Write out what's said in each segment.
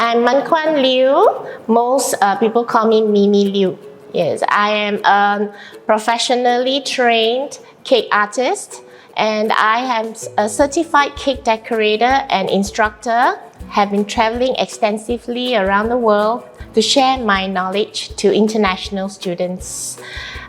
I'm Mimi Liew. Most people call me Mimi Liew. Yes, I am a professionally trained cake artist, and I am a certified cake decorator and instructor. Have been traveling extensively around the world to share my knowledge to international students.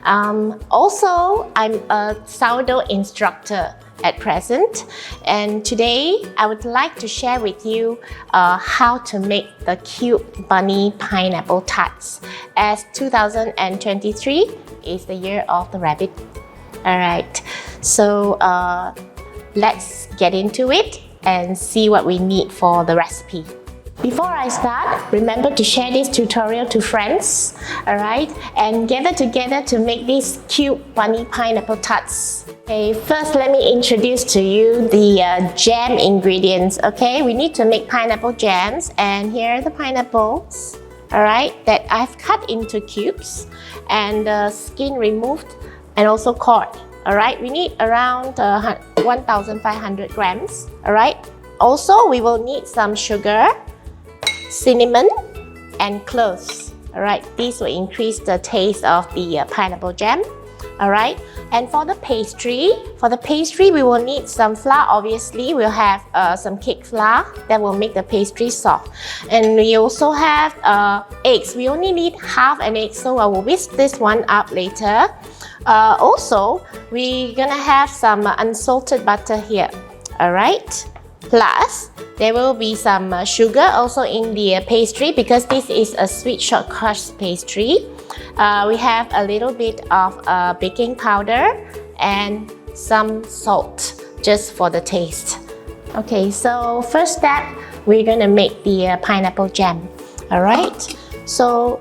Also, I'm a sourdough instructor at present, and today I would like to share with you how to make the cute bunny pineapple tarts, as 2023 is the year of the rabbit. Alright, so let's get into it and see what we need for the recipe. Before I start, remember to share this tutorial to friends, alright, and gather together to make these cute bunny pineapple tarts. Okay, first let me introduce to you the jam ingredients. Okay, we need to make pineapple jams, and here are the pineapples, alright, that I've cut into cubes and the skin removed and also cored. Alright, we need around 1,500 grams. Alright, also we will need some sugar, cinnamon, and cloves. Alright, these will increase the taste of the pineapple jam. Alright, and for the pastry we will need some flour. Obviously, we'll have some cake flour that will make the pastry soft. And we also have eggs. We only need half an egg, so I will whisk this one up later. Also, we're gonna have some unsalted butter here. Alright, plus there will be some sugar also in the pastry, because this is a sweet short crust pastry. We have a little bit of baking powder and some salt just for the taste. Okay, so first step, we're gonna make the pineapple jam. Alright, so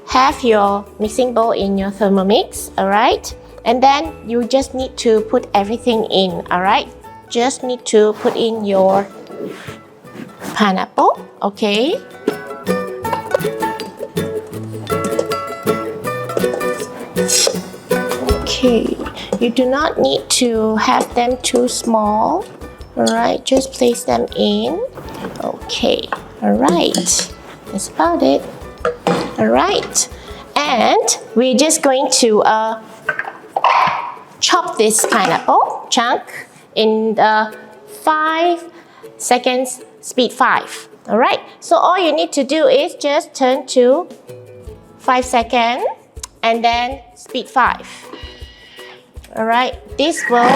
have your mixing bowl in your Thermomix, alright? And then you just need to put everything in, alright? Just need to put in your pineapple, okay? Okay, you do not need to have them too small, alright? Just place them in. Okay, alright, that's about it. Alright, and we're just going to chop this pineapple chunk in 5 seconds, speed 5. Alright, so all you need to do is just turn to 5 seconds and then speed 5. Alright, this will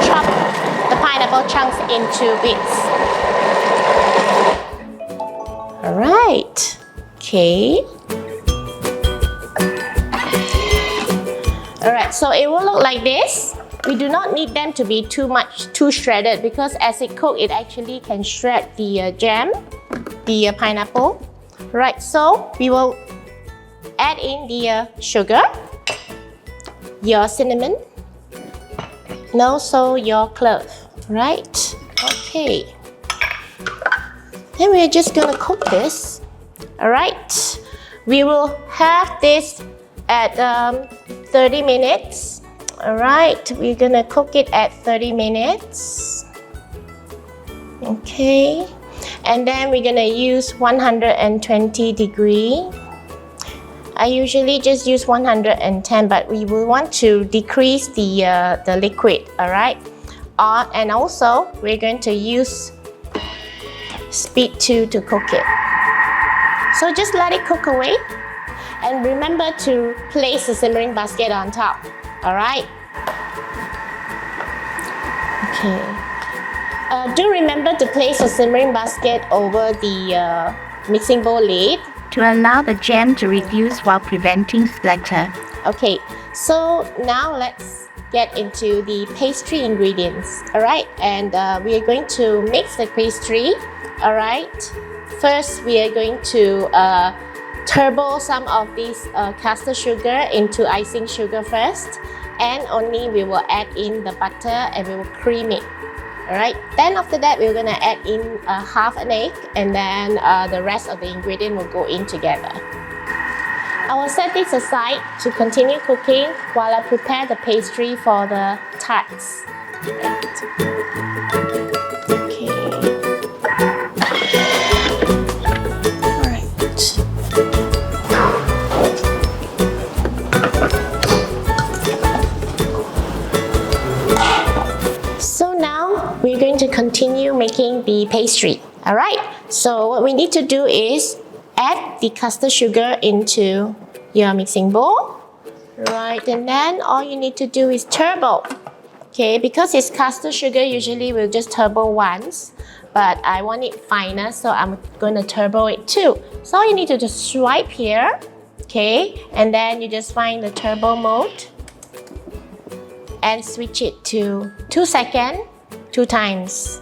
chop the pineapple chunks into bits. Alright, okay. Alright, so it will look like this. We do not need them to be too shredded, because as it cooks, it actually can shred the jam, the pineapple. Right, so we will add in the sugar, your cinnamon, and also your clove. Right, okay. Then we're just gonna cook this. Alright, we will have this at 30 minutes. Alright, we're gonna cook it at 30 minutes. Okay, and then we're gonna use 120 degree. I usually just use 110, but we will want to decrease the liquid, alright? And also, we're going to use speed 2 to cook it. So just let it cook away. And remember to place the simmering basket on top. Alright? Okay. Do remember to place the simmering basket over the mixing bowl lid to allow the jam to reduce while preventing splatter. Okay, so now let's get into the pastry ingredients. Alright, and we are going to mix the pastry. Alright, first we are going to turbo some of this castor sugar into icing sugar first, and only we will add in the butter and we will cream it. Alright, then after that we're gonna add in half an egg, and then the rest of the ingredient will go in together. I will set this aside to continue cooking while I prepare the pastry for the tarts. Okay. the pastry. All right, so what we need to do is add the castor sugar into your mixing bowl. Right, and then all you need to do is turbo. Okay, because it's castor sugar, usually we'll just turbo once, but I want it finer, so I'm going to turbo it too. So all you need to just swipe here, okay, and then you just find the turbo mode and switch it to 2 seconds, 2 times.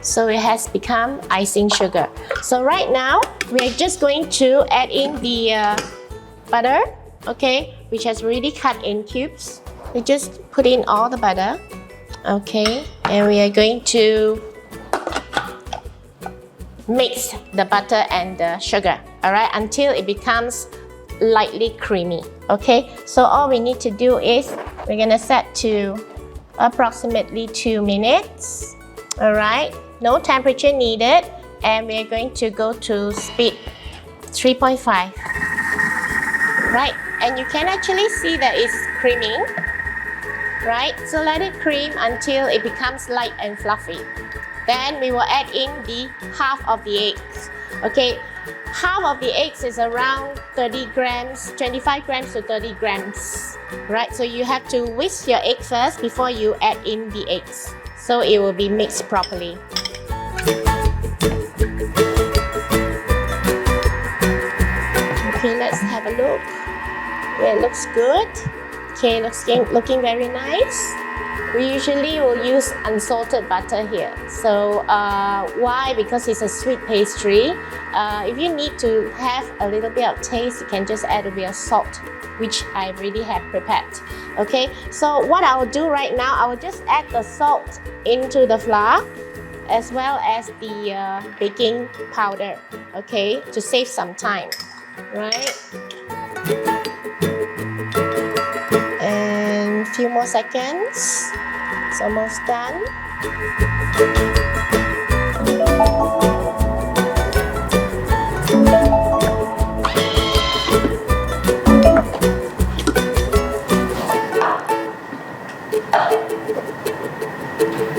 So it has become icing sugar. So right now, we are just going to add in the butter, okay, which has already cut in cubes. We just put in all the butter, okay, and we are going to mix the butter and the sugar, all right, until it becomes lightly creamy, okay. So all we need to do is we're gonna set to approximately 2 minutes, all right. No temperature needed, and we're going to go to speed 3.5. Right, and you can actually see that it's creaming. Right, so let it cream until it becomes light and fluffy. Then we will add in the half of the eggs. Okay, half of the eggs is around 30 grams, 25 grams to 30 grams. Right, so you have to whisk your egg first before you add in the eggs, so it will be mixed properly. Okay, let's have a look. Yeah, it looks good. Okay, looking very nice. We usually will use unsalted butter here. So why? Because it's a sweet pastry. If you need to have a little bit of taste, you can just add a bit of salt, which I already have prepared. Okay, so what I will do right now, I will just add the salt into the flour as well as the baking powder, okay, to save some time, right? And a few more seconds. It's almost done.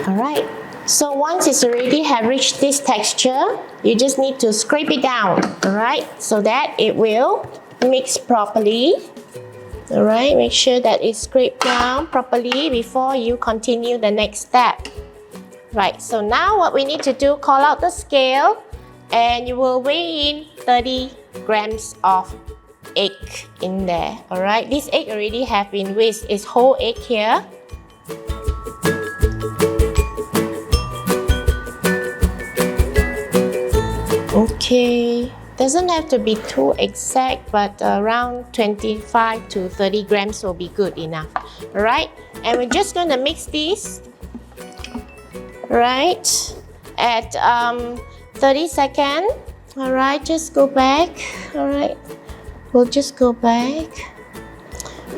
Alright, so once it's already have reached this texture, you just need to scrape it down, alright, so that it will mix properly. Alright, make sure that it's scraped down properly before you continue the next step. Right, so now what we need to do, call out the scale, and you will weigh in 30 grams of egg in there. Alright, this egg already have been whisked, it's whole egg here. Okay, doesn't have to be too exact, but around 25 to 30 grams will be good enough. Alright, and we're just going to mix this, right, at 30 seconds. Alright, just go back. Alright, we'll just go back.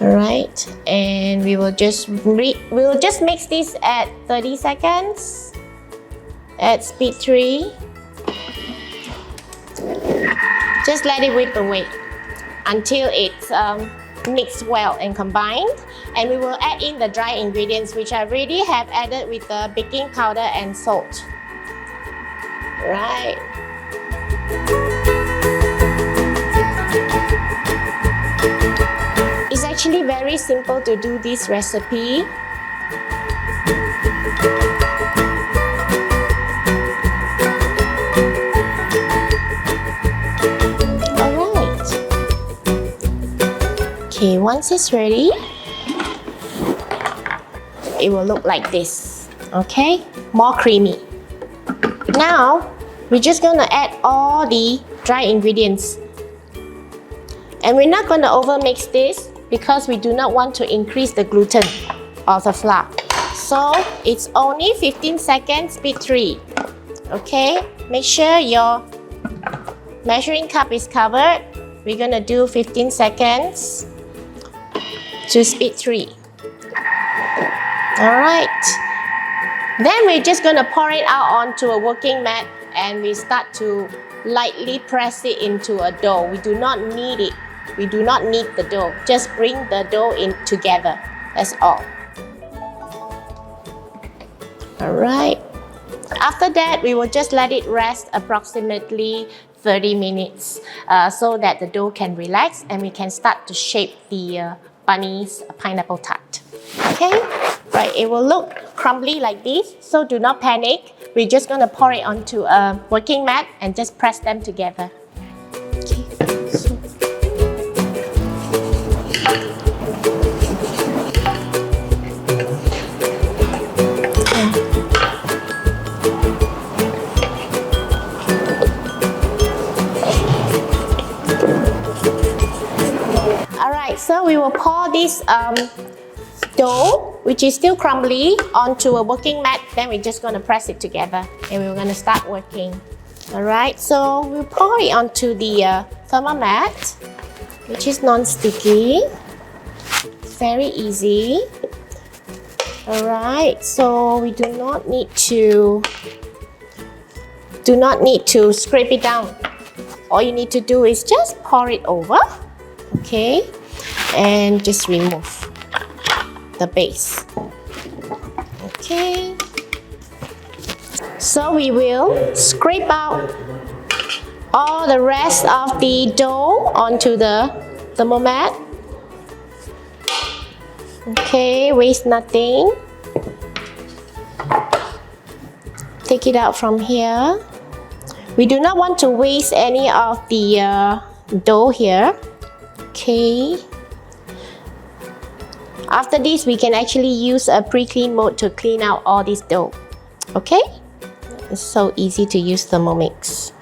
Alright, and we will just mix this at 30 seconds at speed 3. Just let it whip away until it's mixed well and combined. And we will add in the dry ingredients, which I already have added with the baking powder and salt. Right. It's actually very simple to do this recipe. Okay, once it's ready, it will look like this. Okay, more creamy. Now, we're just gonna add all the dry ingredients. And we're not gonna overmix this because we do not want to increase the gluten of the flour. So, it's only 15 seconds, speed 3. Okay, make sure your measuring cup is covered. We're gonna do 15 seconds. To speed 3. Alright. Then we're just going to pour it out onto a working mat and we start to lightly press it into a dough. We do not knead it. We do not knead the dough. Just bring the dough in together. That's all. All right. After that, we will just let it rest approximately 30 minutes so that the dough can relax and we can start to shape the bunny's pineapple tart. Okay, right, it will look crumbly like this, so do not panic. We're just going to pour it onto a working mat and just press them together. Okay, so so we will pour this dough, which is still crumbly, onto a working mat. Then we're just going to press it together and we're going to start working. Alright, so we'll pour it onto the Thermomat, which is non-sticky. Very easy. Alright, so we do not need to scrape it down. All you need to do is just pour it over. Okay, and just remove the base. Okay, so we will scrape out all the rest of the dough onto the Thermomat. Okay, waste nothing. Take it out from here. We do not want to waste any of the dough here. Okay. After this, we can actually use a pre-clean mode to clean out all this dough. Okay? It's so easy to use Thermomix.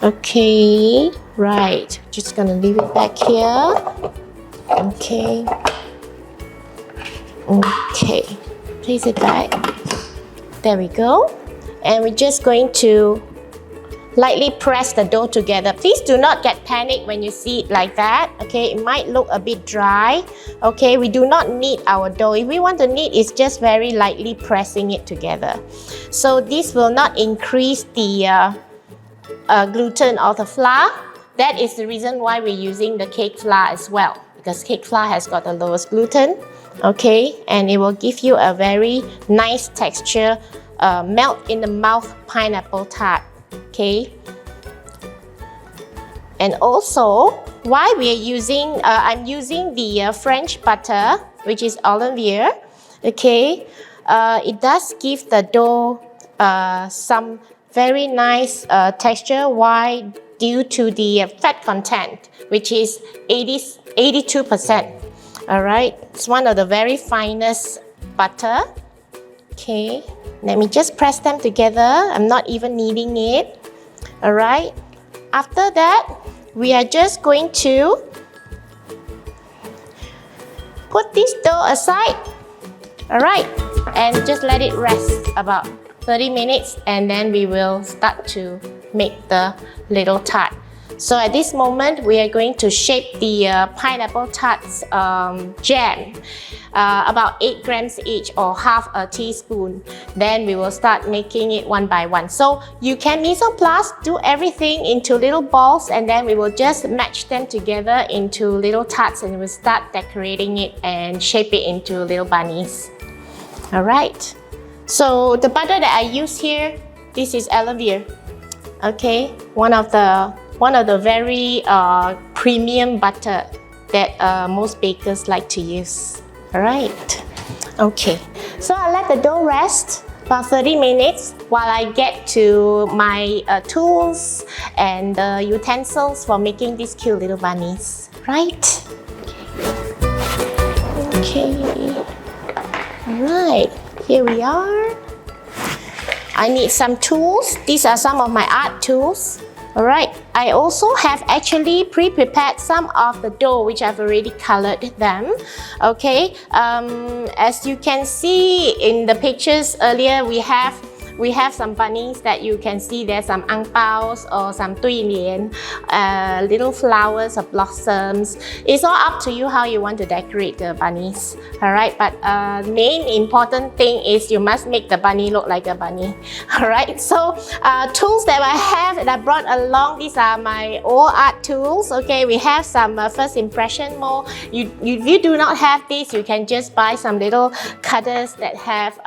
Okay, right. Just gonna leave it back here. Okay. Okay. Place it back. There we go. And we're just going to lightly press the dough together. Please do not get panicked when you see it like that. Okay, it might look a bit dry. Okay, we do not knead our dough. If we want to knead, it's just very lightly pressing it together. So this will not increase the gluten of the flour. That is the reason why we're using the cake flour as well, because cake flour has got the lowest gluten. Okay, and it will give you a very nice texture, melt in the mouth pineapple tart. Okay, and also why we are using I'm using the French butter, which is Olivier. Okay, it does give the dough some very nice texture. Why? Due to the fat content, which is 82%. Alright, it's one of the very finest butter. Okay, let me just press them together. I'm not even kneading it. Alright, after that, we are just going to put this dough aside. Alright, and just let it rest about 30 minutes and then we will start to make the little tart. So at this moment, we are going to shape the pineapple tarts jam, about 8 grams each or half a teaspoon. Then we will start making it one by one. So you can mise en place, do everything into little balls, and then we will just match them together into little tarts and we'll start decorating it and shape it into little bunnies. Alright, so the butter that I use here, this is Olivier. Okay, one of the very premium butter that most bakers like to use. Alright, okay, so I'll let the dough rest about 30 minutes while I get to my tools and utensils for making these cute little bunnies. Right? Okay. Alright, here we are. I need some tools. These are some of my art tools. Alright, I also have actually pre-prepared some of the dough which I've already colored them. Okay, as you can see in the pictures earlier, we have we have some bunnies that you can see there's some ang paos or some tui lian, little flowers or blossoms. It's all up to you how you want to decorate the bunnies. Alright, but main important thing is you must make the bunny look like a bunny. Alright, so tools that I have that I brought along, these are my old art tools. Okay, we have some first impression mold. If you do not have this, you can just buy some little cutters that have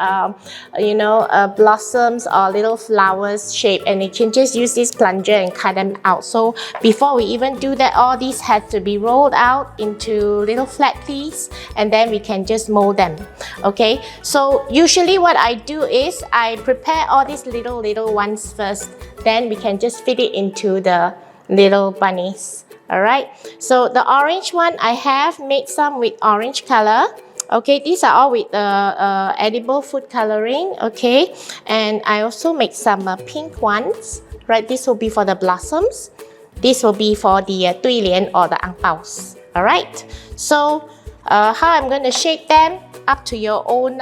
blossoms or little flowers shape, and you can just use this plunger and cut them out. So before we even do that, all these had to be rolled out into little flat piece, and then we can just mold them. Okay, so usually what I do is I prepare all these little ones first, then we can just fit it into the little bunnies. Alright, so the orange one, I have made some with orange color. Okay, these are all with edible food coloring. Okay, and I also make some pink ones. Right, this will be for the blossoms. This will be for the tui lian or the ang paos. Alright, so how I'm going to shape them, up to your own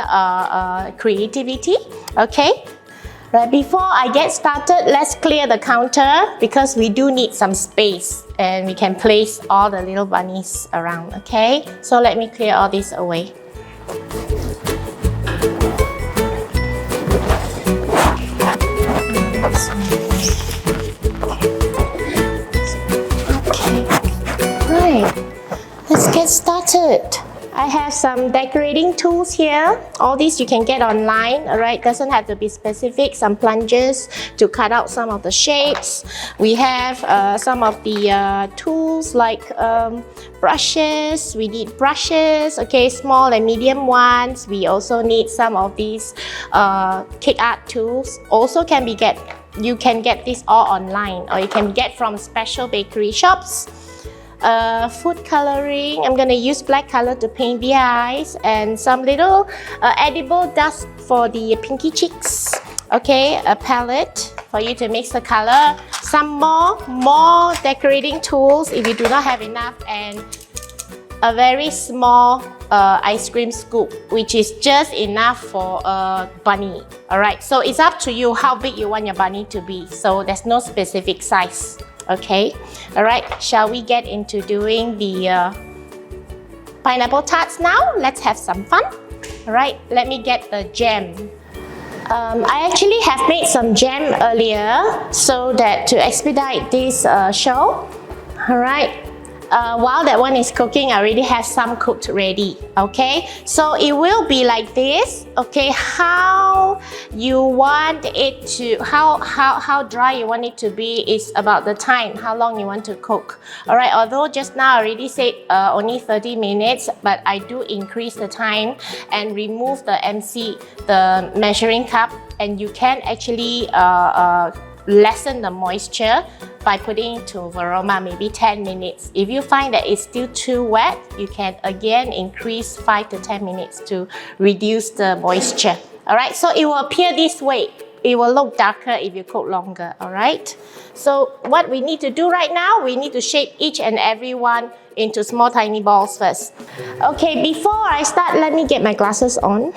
creativity. Okay. Right, before I get started, let's clear the counter because we do need some space and we can place all the little bunnies around, okay? So let me clear all this away. Okay, right, let's get started. I have some decorating tools here. All these you can get online, alright? Doesn't have to be specific. Some plungers to cut out some of the shapes. We have some of the tools like brushes. We need brushes, okay, small and medium ones. We also need some of these cake art tools. Also you can get this all online, or you can get from special bakery shops. Food coloring, I'm gonna use black color to paint the eyes, and some little edible dust for the pinky cheeks. Okay, a palette for you to mix the color. Some more decorating tools if you do not have enough, and a very small ice cream scoop, which is just enough for a bunny. Alright, so it's up to you how big you want your bunny to be. So there's no specific size. Okay, alright, shall we get into doing the pineapple tarts now? Let's have some fun. Alright, let me get the jam. I actually have made some jam earlier so that to expedite this show. Alright, while that one is cooking, I already have some cooked ready. Okay, so it will be like this. Okay, how you want it to, how dry you want it to be is about the time, how long you want to cook. Alright, although just now I already said only 30 minutes, but I do increase the time and remove the MC, the measuring cup, and you can actually lessen the moisture by putting it to Varoma, maybe 10 minutes. If you find that it's still too wet, you can again increase 5 to 10 minutes to reduce the moisture. Alright, so it will appear this way. It will look darker if you cook longer, alright? So what we need to do right now, we need to shape each and every one into small tiny balls first. Okay, before I start, let me get my glasses on.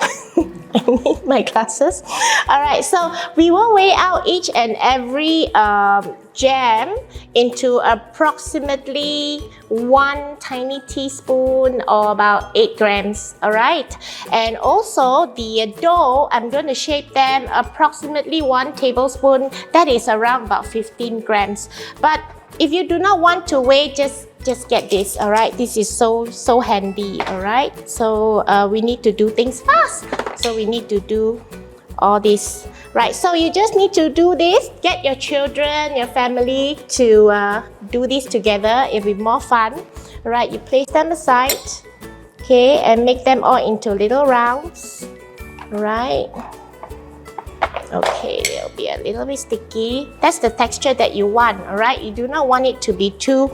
I need my glasses. Alright, so we will weigh out each and every jam into approximately 1 tiny teaspoon or about 8 grams. Alright, and also the dough, I'm going to shape them approximately 1 tablespoon. That is around about 15 grams. But if you do not want to weigh, just get this. Alright, this is so handy. Alright, so we need to do things fast. So we need to do all this. Right, so you just need to do this. Get your children, your family to do this together. It'll be more fun. Right, you place them aside. Okay, and make them all into little rounds. Right. Okay, it'll be a little bit sticky. That's the texture that you want, alright? You do not want it to be too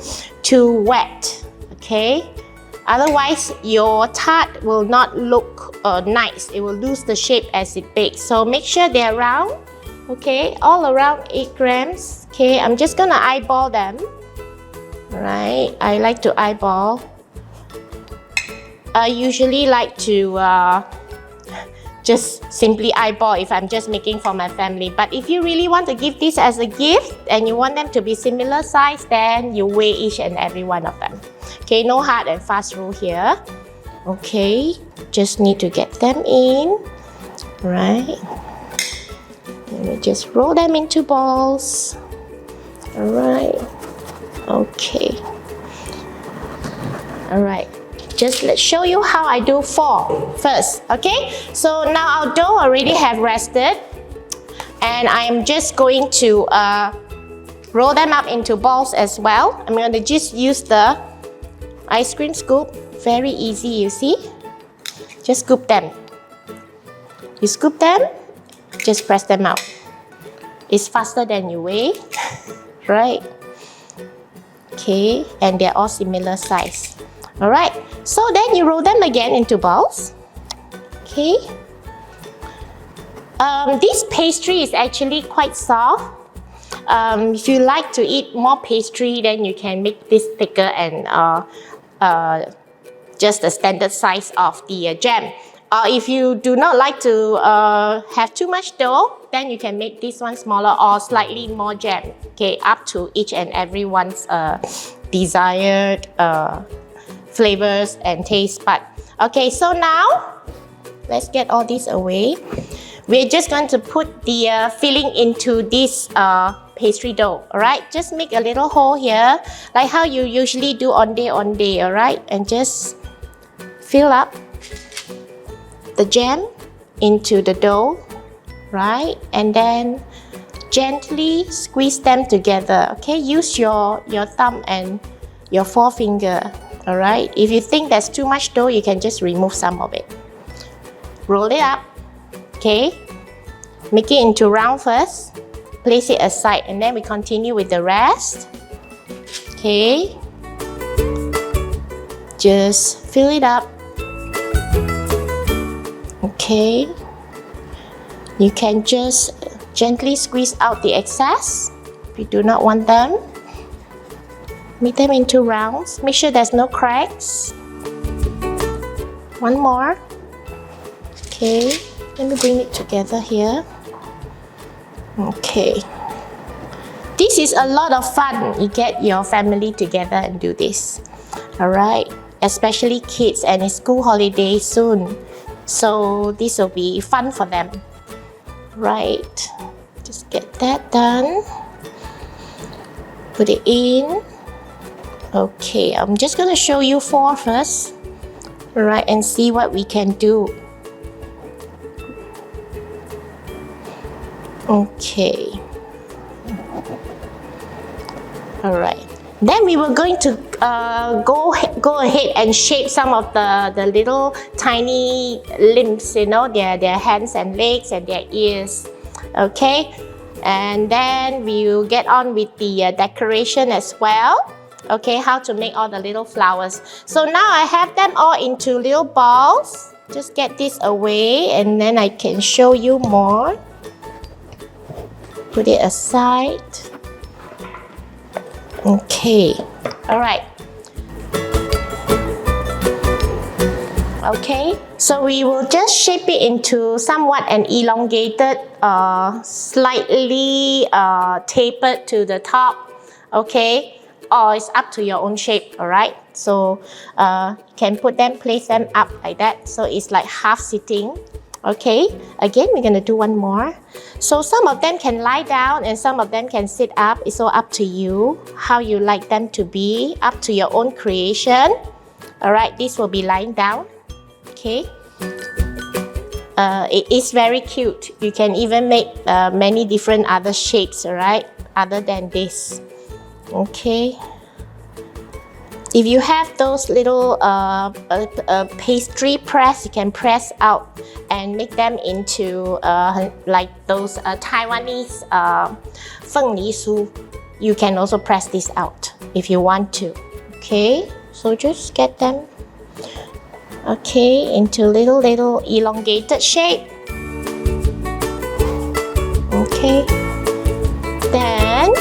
wet, okay? Otherwise, your tart will not look nice. It will lose the shape as it bakes. So make sure they're round, okay? All around 8 grams. Okay, I'm just gonna eyeball them. Right, I like to eyeball. I usually like to just simply eyeball if I'm just making for my family. But if you really want to give this as a gift and you want them to be similar size, then you weigh each and every one of them. Okay, no hard and fast rule here. Okay, just need to get them in, right? Let me just roll them into balls. All right. Okay. All right. Just let's show you how I do 4 first. Okay. So now our dough already have rested, and I'm just going to roll them up into balls as well. I'm going to just use the ice cream scoop. Very easy, you see. Just scoop them. You scoop them, just press them out. It's faster than you weigh, right? Okay, and they're all similar size. All right, so then you roll them again into balls. Okay. This pastry is actually quite soft. If you like to eat more pastry, then you can make this thicker and just the standard size of the jam. If you do not like to have too much dough, then you can make this one smaller or slightly more jam. Okay, up to each and everyone's desired flavors and taste bud. Okay, so now let's get all this away. We're just going to put the filling into this pastry dough. All right, just make a little hole here, like how you usually do on day. All right, and just fill up the jam into the dough, right? And then gently squeeze them together. Okay, use your thumb and your forefinger. All right, if you think there's too much dough, you can just remove some of it. Roll it up. Okay, make it into round first. Place it aside, and then we continue with the rest. Okay, just fill it up. Okay, you can just gently squeeze out the excess if you do not want them. Make them into rounds. Make sure there's no cracks. One more. Okay, let me bring it together here. Okay. This is a lot of fun. You get your family together and do this. Alright, especially kids, and it's school holiday soon. So this will be fun for them. Right, just get that done. Put it in. Okay, I'm just going to show you 4 first. Alright, and see what we can do. Okay. Alright. Then we were going to go ahead and shape some of the little tiny limbs, you know, their hands and legs and their ears. Okay. And then we will get on with the decoration as well. Okay, how to make all the little flowers. So now I have them all into little balls. Just get this away and then I can show you more. Put it aside. Okay, all right. Okay, so we will just shape it into somewhat an elongated, slightly tapered to the top. Okay, or it's up to your own shape. All right, so you can place them up like that. So it's like half sitting. Okay, again, we're gonna do one more. So some of them can lie down and some of them can sit up. It's all up to you, how you like them to be, up to your own creation. All right, this will be lying down. Okay, it is very cute. You can even make many different other shapes, all right, other than this. Okay. If you have those little pastry press, you can press out and make them into like those Taiwanese feng li su. You can also press this out if you want to. Okay, so just get them into little elongated shape. Okay, then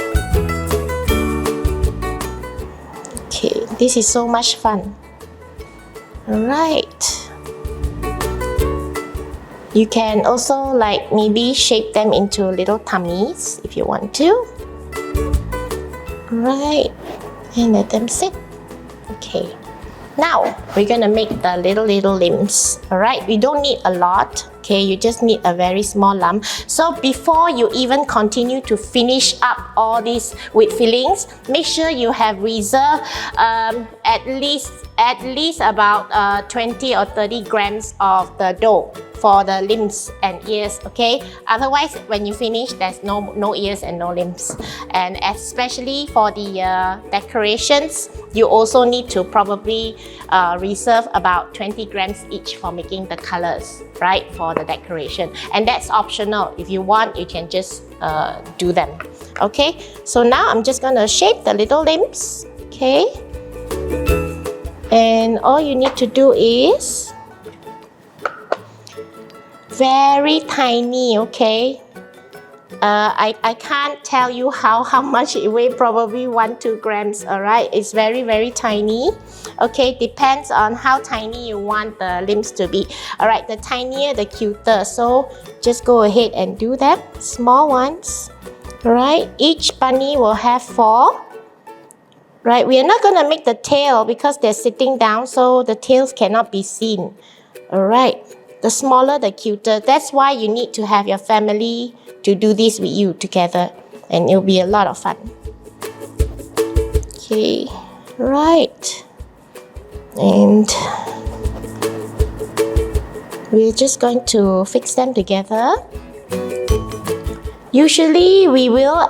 this is so much fun. All right. You can also like maybe shape them into little tummies if you want to. Right, and let them sit. Okay. Now, we're gonna make the little limbs. Alright, we don't need a lot. Okay, you just need a very small lump. So before you even continue to finish up all these with fillings, make sure you have reserved at least about 20 or 30 grams of the dough for the limbs and ears, okay? Otherwise, when you finish, there's no ears and no limbs. And especially for the decorations, you also need to probably reserve about 20 grams each for making the colors, right? For the decoration. And that's optional. If you want, you can just do them, okay? So now I'm just gonna shape the little limbs, okay? And all you need to do is very tiny, okay? I can't tell you how much it weighs, probably 1-2 grams, alright? It's very tiny, okay? Depends on how tiny you want the limbs to be. Alright, the tinier the cuter, so just go ahead and do that. Small ones, alright? Each bunny will have 4. Right, we are not gonna make the tail because they're sitting down, so the tails cannot be seen. Alright, the smaller the cuter. That's why you need to have your family to do this with you together, and it'll be a lot of fun. Okay, right. And we're just going to fix them together. Usually, we will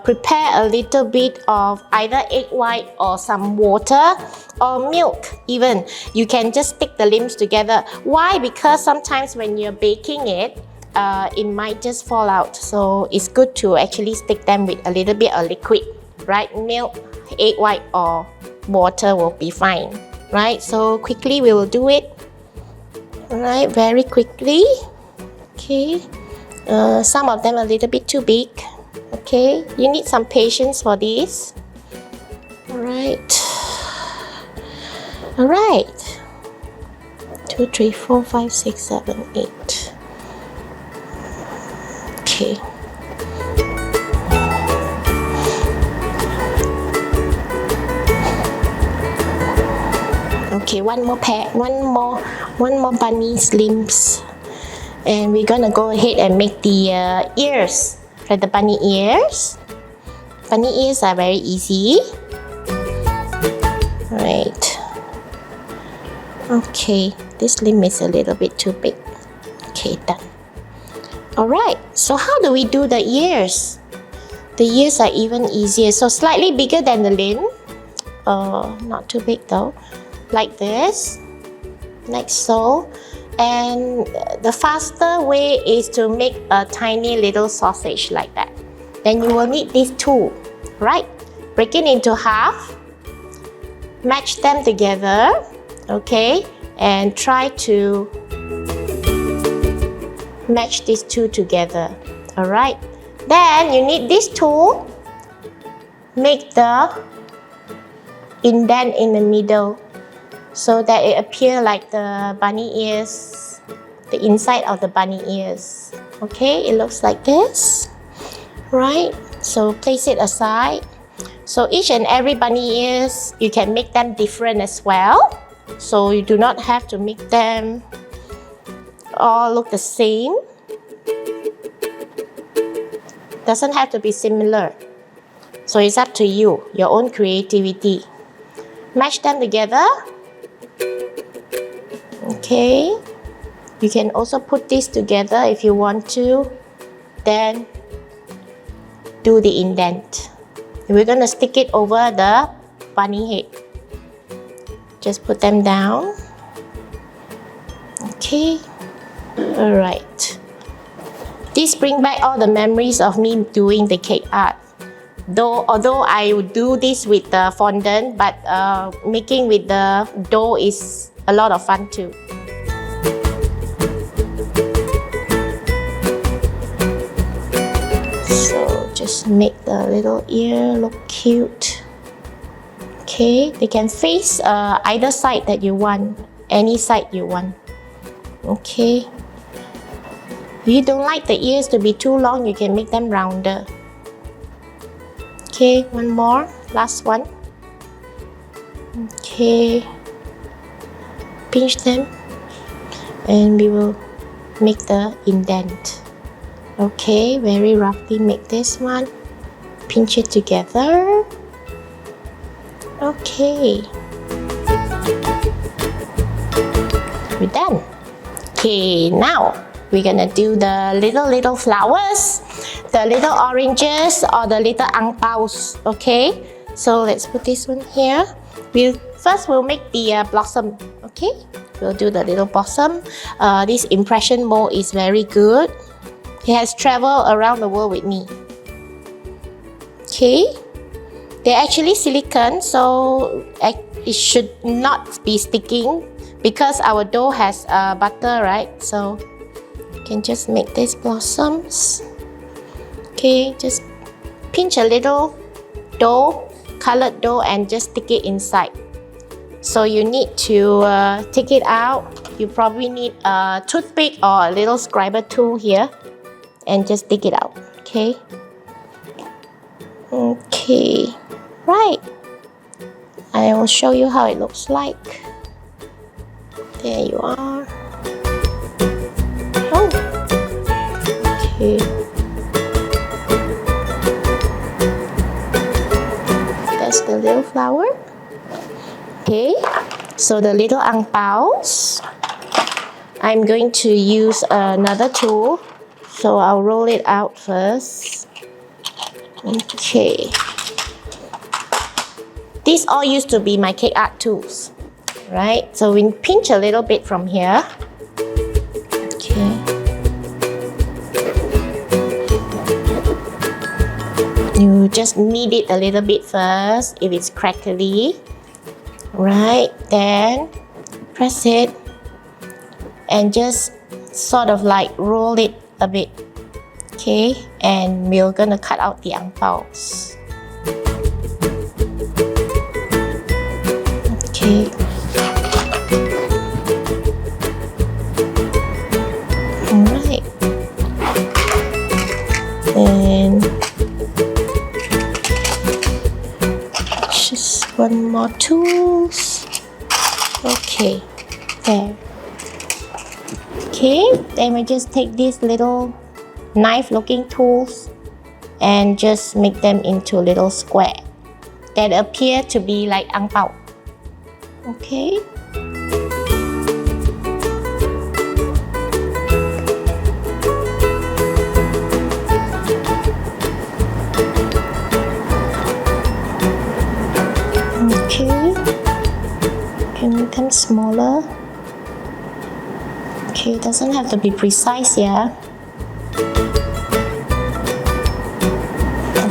prepare a little bit of either egg white or some water or milk even. You can just stick the limbs together. Why? Because sometimes when you're baking it, it might just fall out. So it's good to actually stick them with a little bit of liquid, right? Milk, egg white or water will be fine, right? So quickly we will do it. Alright, very quickly. Okay. Some of them are a little bit too big. Okay, you need some patience for this. Alright. 2, 3, 4, 5, 6, 7, 8. Okay. Okay, one more bunny's limbs. And we're gonna go ahead and make the ears, like the bunny ears. Bunny ears are very easy. Right. Okay, this limb is a little bit too big. Okay, done. Alright, so how do we do the ears? The ears are even easier. So slightly bigger than the limb. Not too big though. Like this. Like so. And the faster way is to make a tiny little sausage like that. Then you will need these two, right? Break it into half, match them together, okay? And try to match these two together, alright? Then you need these two, make the indent in the middle, so that it appears like the bunny ears, the inside of the bunny ears. Okay, it looks like this, right? So place it aside. So each and every bunny ears, you can make them different as well. So you do not have to make them all look the same. Doesn't have to be similar. So it's up to you, your own creativity. Match them together. Okay, you can also put this together if you want to, then do the indent. We're going to stick it over the bunny head. Just put them down. Okay, alright. This brings back all the memories of me doing the cake art. Although I would do this with the fondant, but making with the dough is a lot of fun too. So just make the little ear look cute. Okay, they can face either side that you want, any side you want. Okay, If you don't like the ears to be too long, you can make them rounder. Okay, one more, last one. Okay, pinch them and we will make the indent. Okay, very roughly make this one, pinch it together. Okay, we're done. Okay, now we're gonna do the little flowers, the little oranges or the little angpaos. Okay, so let's put this one here. We'll make the blossom. Okay, we'll do the little blossom. This impression mold is very good. It has traveled around the world with me. Okay, they're actually silicone, so it should not be sticking because our dough has butter, right? So you can just make these blossoms. Okay, just pinch a little dough, colored dough, and just stick it inside. So you need to take it out. You probably need a toothpick or a little scriber tool here and just dig it out. Okay. Okay, right. I will show you how it looks like. There you are. Oh, okay. That's the little flower. Okay, so the little angpaos, I'm going to use another tool. So I'll roll it out first. Okay. These all used to be my cake art tools, right? So we pinch a little bit from here. Okay. You just knead it a little bit first if it's crackly. Right, then press it and just sort of like roll it a bit. Okay, and we're gonna cut out the angpaos. Okay. Alright. And just one more tools. Okay, there. Okay, then we just take these little knife looking tools and just make them into little square that appear to be like angpao. Okay. Okay. Can make them smaller. Okay, it doesn't have to be precise, yeah.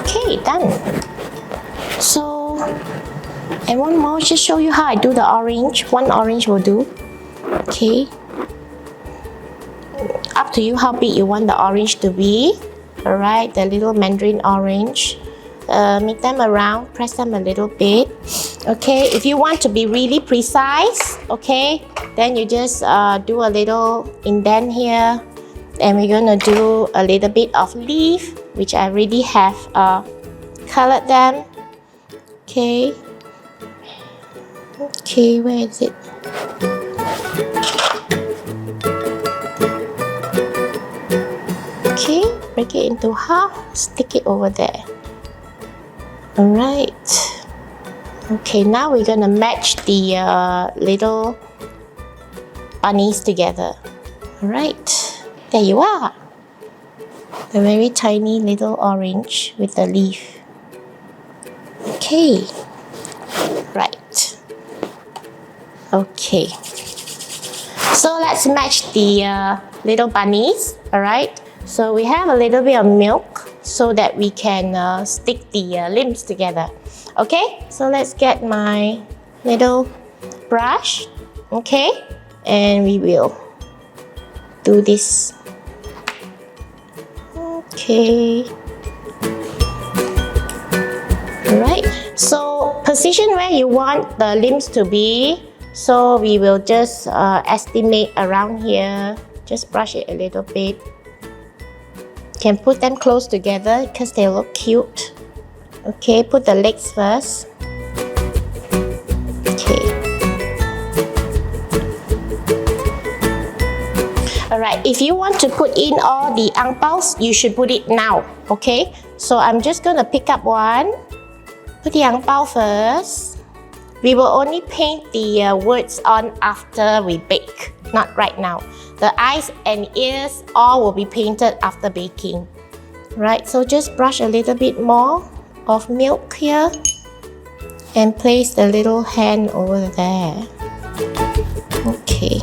Okay, done. So, and one more, just show you how I do the orange. One orange will do. Okay. Up to you how big you want the orange to be. Alright, the little mandarin orange. Make them around, press them a little bit. Okay, if you want to be really precise, okay, then you just do a little indent here. And we're gonna do a little bit of leaf, which I already have colored them. Okay. Okay, where is it? Okay, break it into half, stick it over there. Alright. Okay, now we're gonna match the little bunnies together. Alright, there you are. The very tiny little orange with the leaf. Okay, right. Okay. So let's match the little bunnies, alright? So we have a little bit of milk so that we can stick the limbs together. Okay, so let's get my little brush, okay? And we will do this. Okay. Alright, so position where you want the limbs to be. So we will just estimate around here. Just brush it a little bit. can put them close together because they look cute. Okay, put the legs first. Okay. Alright, if you want to put in all the ang paos, you should put it now. Okay, so I'm just gonna pick up one. Put the ang pao first. We will only paint the words on after we bake, not right now. The eyes and ears all will be painted after baking. Right, so just brush a little bit more of milk here and place the little hand over there. Okay.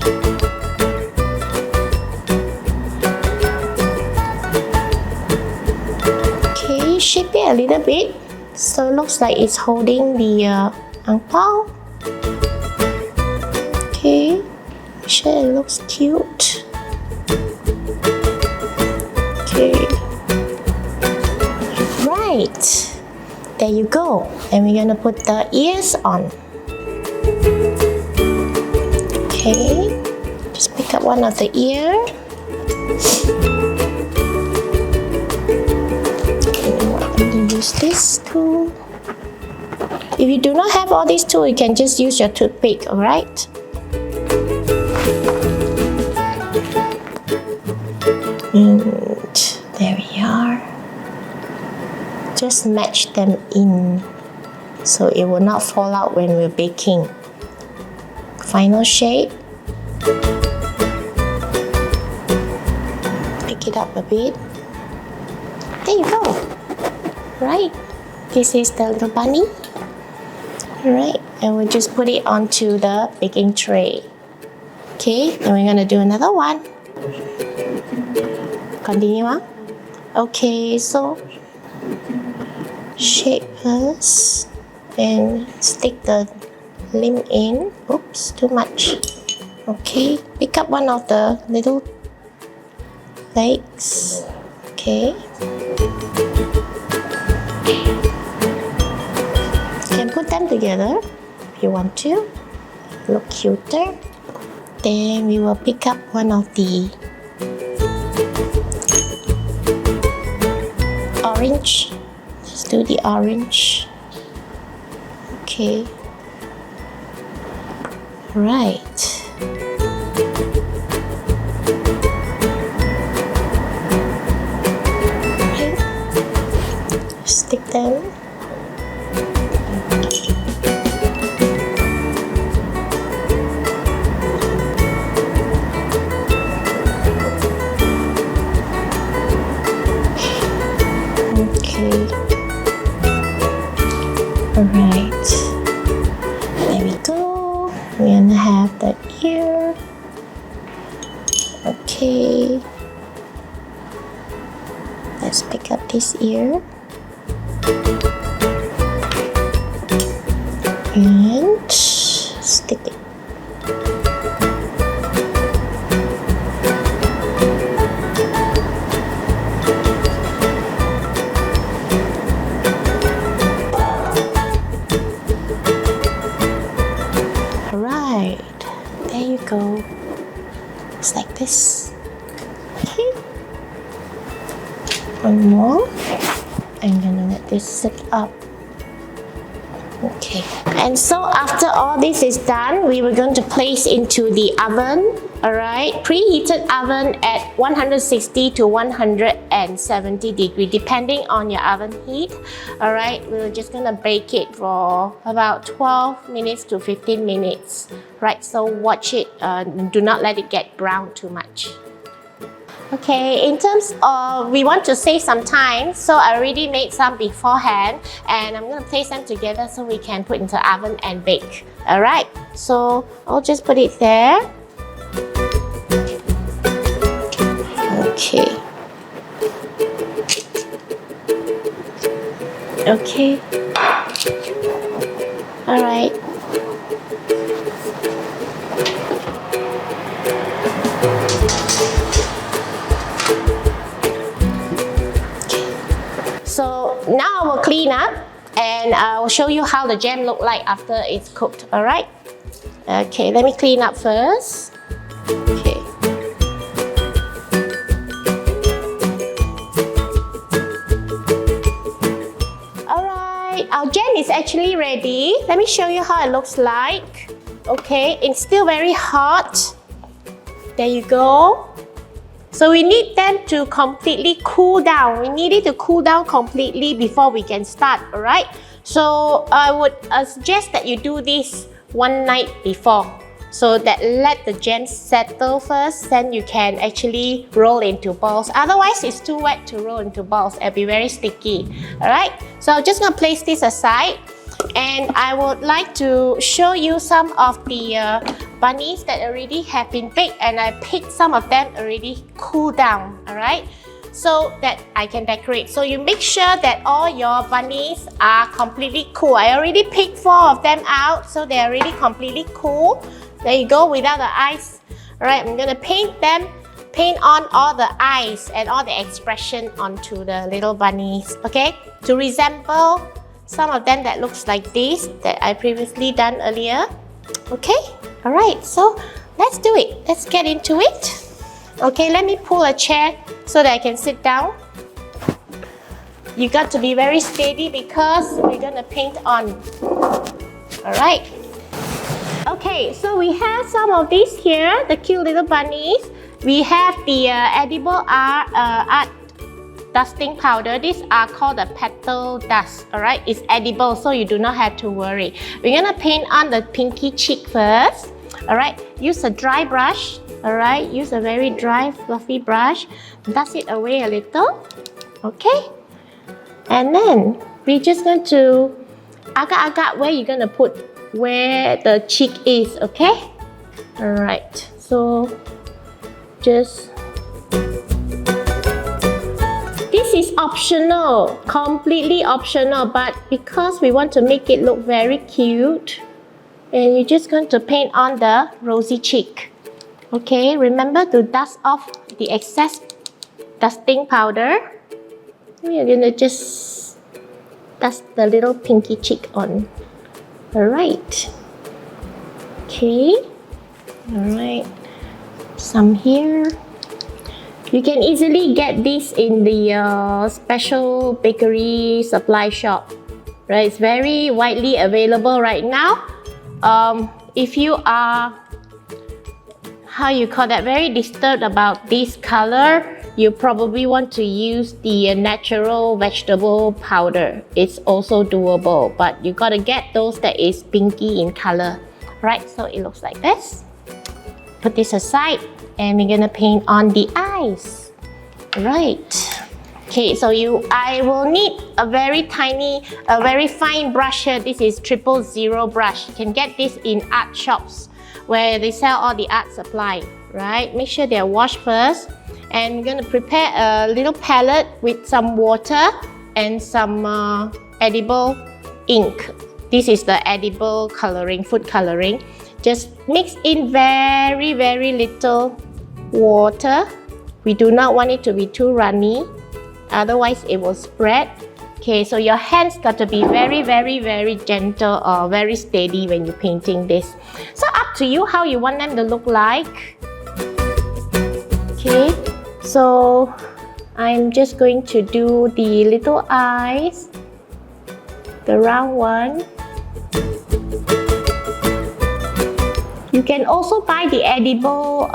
Okay, shape it a little bit so it looks like it's holding the ang pao. Okay, make sure it looks cute. Okay. Right, there you go. And we're gonna put the ears on. Okay, just pick up one of the ear. I'm gonna use this tool. If you do not have all these tools, you can just use your toothpick, alright? And there we are. Just match them in so it will not fall out when we're baking. Final shape. Pick it up a bit. There you go. Right. This is the little bunny. Alright, and we'll just put it onto the baking tray. Okay, then we're gonna do another one. Continue on. Okay, so shape first and stick the limb in. Oops, too much. Okay, pick up one of the little legs. Okay. You can put them together if you want to. Look cuter. Then we will pick up one of the orange. Let's do the orange. Okay. Right. Okay. Stick them. Alright, there we go. We're gonna have the ear. Okay, let's pick up this ear and stick it. Go. Looks like this. Okay. One more. I'm gonna let this sit up. Okay. And so after all this is done, we were going to place into the oven. Alright, preheated oven at 160 to 170 degrees depending on your oven heat. Alright, we're just gonna bake it for about 12 minutes to 15 minutes. Right, so watch it, do not let it get brown too much. Okay, in terms of, we want to save some time, so I already made some beforehand and I'm going to place them together so we can put into the oven and bake. Alright, so I'll just put it there. Okay. Okay. Alright. So now I will clean up and I will show you how the jam look like after it's cooked, alright? Okay, let me clean up first. Okay. actually ready. Let me show you how it looks like. Okay, it's still very hot. There you go. So we need them to completely cool down. We need it to cool down completely before we can start, alright? So I would suggest that you do this one night before, so that let the jam settle first, then you can actually roll into balls. Otherwise, it's too wet to roll into balls. It'll be very sticky, alright? So I'm just gonna place this aside. And I would like to show you some of the bunnies that already have been baked, and I picked some of them already cooled down, alright? So that I can decorate. So you make sure that all your bunnies are completely cool. I already picked 4 of them out, so they're already completely cool. There you go, without the eyes. Alright, I'm gonna paint on all the eyes and all the expression onto the little bunnies, okay? To resemble some of them that looks like this that I previously done earlier. Okay, alright, so let's do it. Let's get into it. Okay, let me pull a chair so that I can sit down. You got to be very steady because we're gonna paint on. Alright. Okay, so we have some of these here, the cute little bunnies. We have the edible art dusting powder. These are called the petal dust, alright? It's edible, so you do not have to worry. We're gonna paint on the pinky cheek first, alright? Use a dry brush, alright? Use a very dry, fluffy brush. Dust it away a little, okay? And then we're just going to agak-agak where you're gonna put where the cheek is, okay? Alright, so just this is optional, completely optional, but because we want to make it look very cute, and you're just going to paint on the rosy cheek. Okay, remember to dust off the excess dusting powder. We're gonna just dust the little pinky cheek on. Alright. Okay. Alright. Some here. You can easily get this in the special bakery supply shop, right? It's very widely available right now. If you are, very disturbed about this color, you probably want to use the natural vegetable powder. It's also doable, but you gotta get those that is pinky in color, right? So it looks like this. Put this aside, and we're gonna paint on the eyes. Right. Okay, so I will need a very fine brush here. This is 000 brush. You can get this in art shops where they sell all the art supply, right? Make sure they're washed first. And we're gonna prepare a little palette with some water and some edible ink. This is the edible coloring, food coloring. Just mix in very, very little water. We do not want it to be too runny, otherwise it will spread. Okay, so your hands got to be very, very, very gentle or very steady when you're painting this. So up to you how you want them to look like. Okay, so I'm just going to do the little eyes, the round one. You can also buy the edible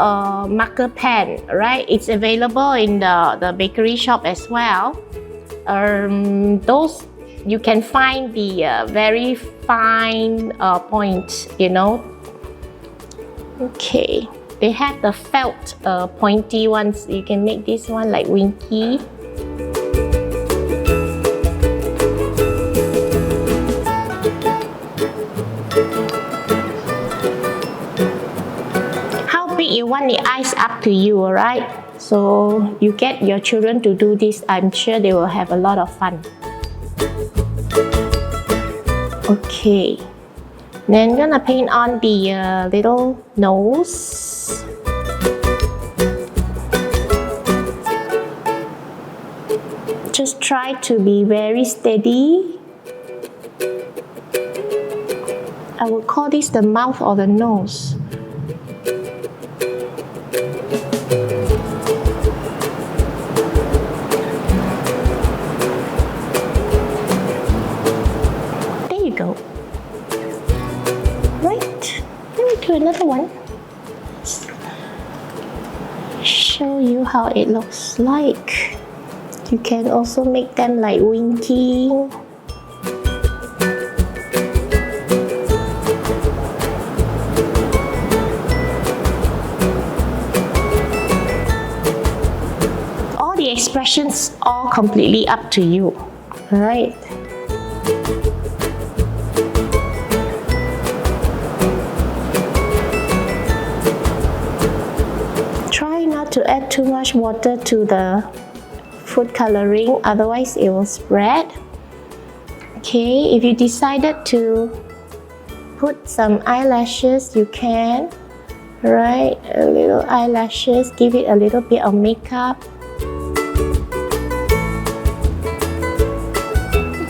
marker pen, right? It's available in the bakery shop as well. Those you can find the very fine point, you know. Okay, they have the felt pointy ones. You can make this one like winky. You want the eyes up to you, alright? So you get your children to do this. I'm sure they will have a lot of fun. Okay, then I'm gonna paint on the little nose. Just try to be very steady. I would call this the mouth or the nose. do another one. Show you how it looks like. You can also make them like winking. All the expressions all completely up to you, right? Try not to add too much water to the food coloring, otherwise it will spread. Okay, if you decided to put some eyelashes, you can. Right, a little eyelashes, give it a little bit of makeup.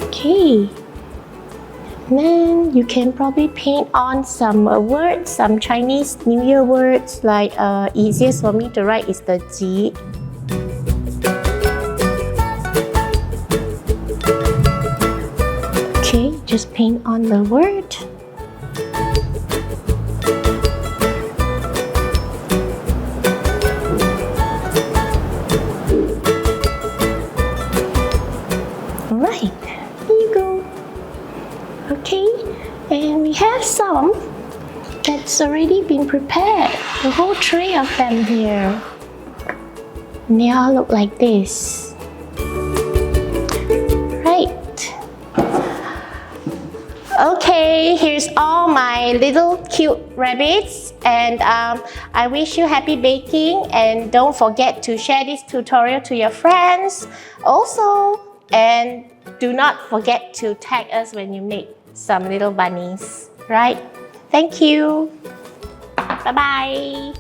Okay, then you can probably paint on some words, some Chinese New Year words, like easiest for me to write is the Ji. Okay, just paint on the word. Alright, here you go. Okay, and we have some that's already been prepared. A whole tray of them here. And they all look like this. Right. Okay, here's all my little cute rabbits, and I wish you happy baking, and don't forget to share this tutorial to your friends also, and do not forget to tag us when you make some little bunnies, right? Thank you. Bye bye.